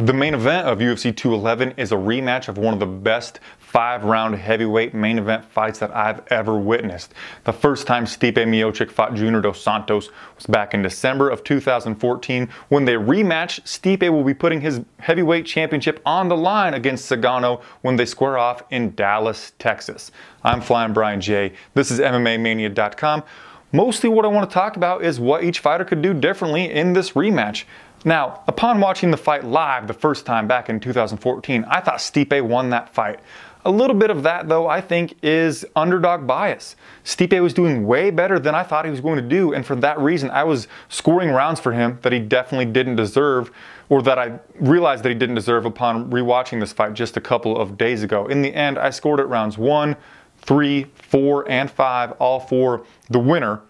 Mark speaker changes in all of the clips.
Speaker 1: The main event of UFC 211 is a rematch of one of the best 5-round heavyweight main event fights that I've ever witnessed. The first time Stipe Miocic fought Cigano dos Santos was back in December of 2014. When they rematch, Stipe will be putting his heavyweight championship on the line against Cigano when they square off in Dallas, Texas. I'm Flyin Brian J. This is MMAmania.com. Mostly what I want to talk about is what each fighter could do differently in this rematch. Now, upon watching the fight live the first time back in 2014, I thought Stipe won that fight. A little bit of that, though, I think is underdog bias. Stipe was doing way better than I thought he was going to do, and for that reason, I was scoring rounds for him that he definitely didn't deserve, or that I realized that he didn't deserve upon rewatching this fight just a couple of days ago. In the end, I scored it rounds 1, 3, 4, and 5, all for the winner,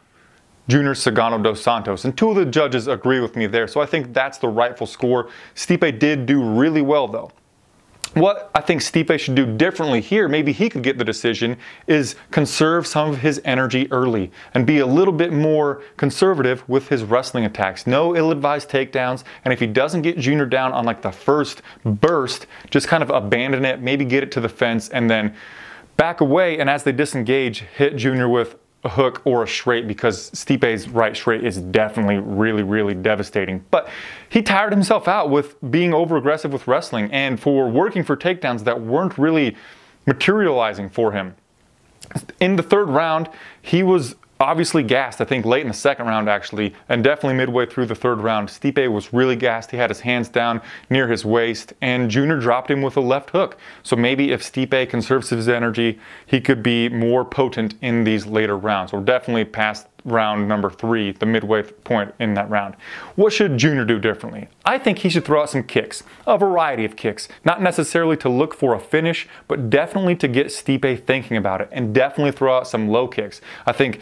Speaker 1: Cigano dos Santos. And two of the judges agree with me there, so I think that's the rightful score. Stipe did do really well, though. What I think Stipe should do differently here, maybe he could get the decision, is conserve some of his energy early and be a little bit more conservative with his wrestling attacks. No ill-advised takedowns, and if he doesn't get Junior down on like the first burst, just kind of abandon it, maybe get it to the fence, and then back away, and as they disengage, hit Junior with a hook or a straight, because Stipe's right straight is definitely really devastating. But he tired himself out with being over aggressive with wrestling and for working for takedowns that weren't really materializing for him. In the third round, he was obviously gassed, I think late in the second round actually, and definitely midway through the third round. Stipe was really gassed. He had his hands down near his waist, and Junior dropped him with a left hook. So maybe if Stipe conserves his energy, he could be more potent in these later rounds, or definitely past round number 3, the midway point in that round. What should Junior do differently? I think he should throw out some kicks, a variety of kicks, not necessarily to look for a finish, but definitely to get Stipe thinking about it, and definitely throw out some low kicks. I think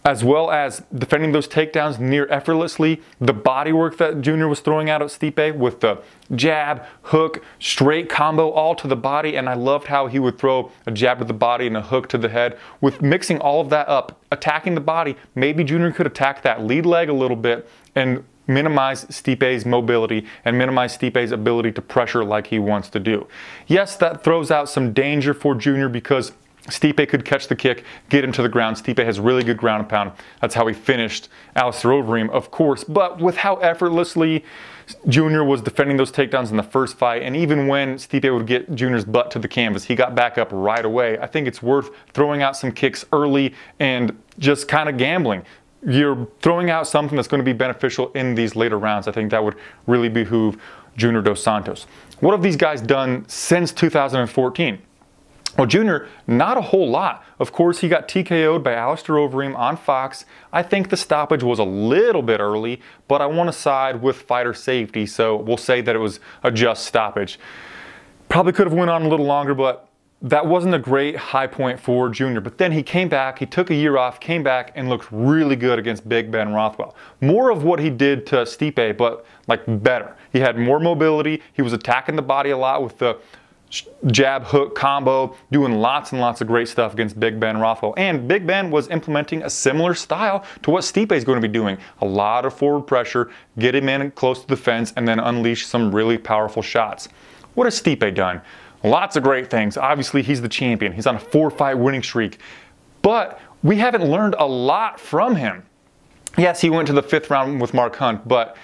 Speaker 1: as well as defending those takedowns near effortlessly, the body work that Junior was throwing out at Stipe with the jab, hook, straight combo all to the body, and I loved how he would throw a jab to the body and a hook to the head. With mixing all of that up, attacking the body, maybe Junior could attack that lead leg a little bit and minimize Stipe's mobility and minimize Stipe's ability to pressure like he wants to do. Yes, that throws out some danger for Junior because Stipe could catch the kick, get him to the ground. Stipe has really good ground and pound. That's how he finished Alistair Overeem, of course. But with how effortlessly Junior was defending those takedowns in the first fight, and even when Stipe would get Junior's butt to the canvas, he got back up right away. I think it's worth throwing out some kicks early and just kind of gambling. You're throwing out something that's going to be beneficial in these later rounds. I think that would really behoove Cigano dos Santos. What have these guys done since 2014? Well, Junior, not a whole lot. Of course, he got TKO'd by Alistair Overeem on Fox. I think the stoppage was a little bit early, but I want to side with fighter safety, so we'll say that it was a just stoppage. Probably could have went on a little longer, but that wasn't a great high point for Junior. But then he came back, he took a year off, came back, and looked really good against Big Ben Rothwell. More of what he did to Stipe, but like better. He had more mobility, he was attacking the body a lot with the jab hook combo, doing lots and lots of great stuff against Big Ben Rothwell. And Big Ben was implementing a similar style to what Stipe is going to be doing. A lot of forward pressure, get him in close to the fence, and then unleash some really powerful shots. What has Stipe done? Lots of great things. Obviously, he's the champion. He's on a 4-fight winning streak. But we haven't learned a lot from him. Yes, he went to the 5th round with Mark Hunt, but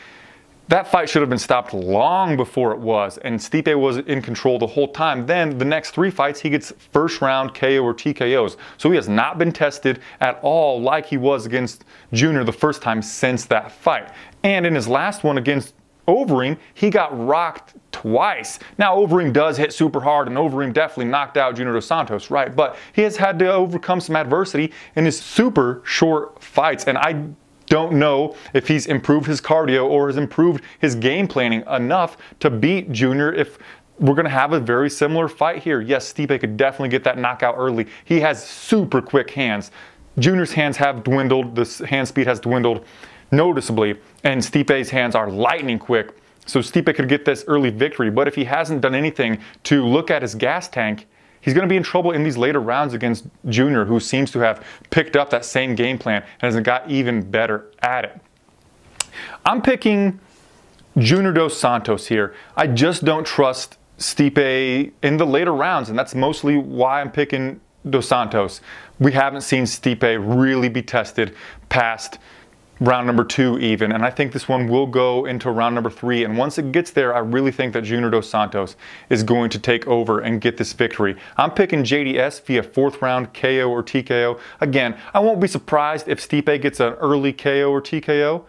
Speaker 1: that fight should have been stopped long before it was, and Stipe was in control the whole time. Then the next 3 fights, he gets first round KO or TKOs. So he has not been tested at all like he was against Junior the first time since that fight. And in his last one against Overeem, he got rocked twice. Now, Overeem does hit super hard, and Overeem definitely knocked out Cigano dos Santos, right? But he has had to overcome some adversity in his super short fights, and I don't know if he's improved his cardio or has improved his game planning enough to beat Junior if we're going to have a very similar fight here. Yes, Stipe could definitely get that knockout early. He has super quick hands. Junior's hands have dwindled. The hand speed has dwindled noticeably, and Stipe's hands are lightning quick. So Stipe could get this early victory, but if he hasn't done anything to look at his gas tank, he's going to be in trouble in these later rounds against Junior, who seems to have picked up that same game plan and has got even better at it. I'm picking Junior dos Santos here. I just don't trust Stipe in the later rounds, and that's mostly why I'm picking dos Santos. We haven't seen Stipe really be tested past round number 2 even, and I think this one will go into round number 3, and once it gets there, I really think that Junior dos Santos is going to take over and get this victory. I'm picking JDS via 4th round KO or TKO. Again, I won't be surprised if Stipe gets an early KO or TKO.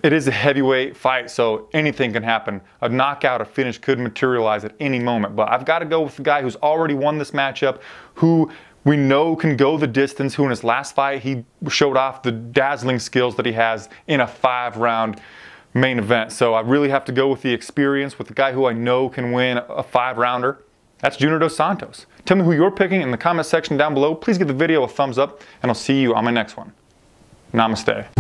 Speaker 1: It is a heavyweight fight, so anything can happen. A knockout, a finish could materialize at any moment, but I've got to go with the guy who's already won this matchup, who we know can go the distance, who in his last fight, he showed off the dazzling skills that he has in a 5-round main event. So I really have to go with the experience, with the guy who I know can win a 5-rounder. That's Junior dos Santos. Tell me who you're picking in the comment section down below. Please give the video a thumbs up, and I'll see you on my next one. Namaste.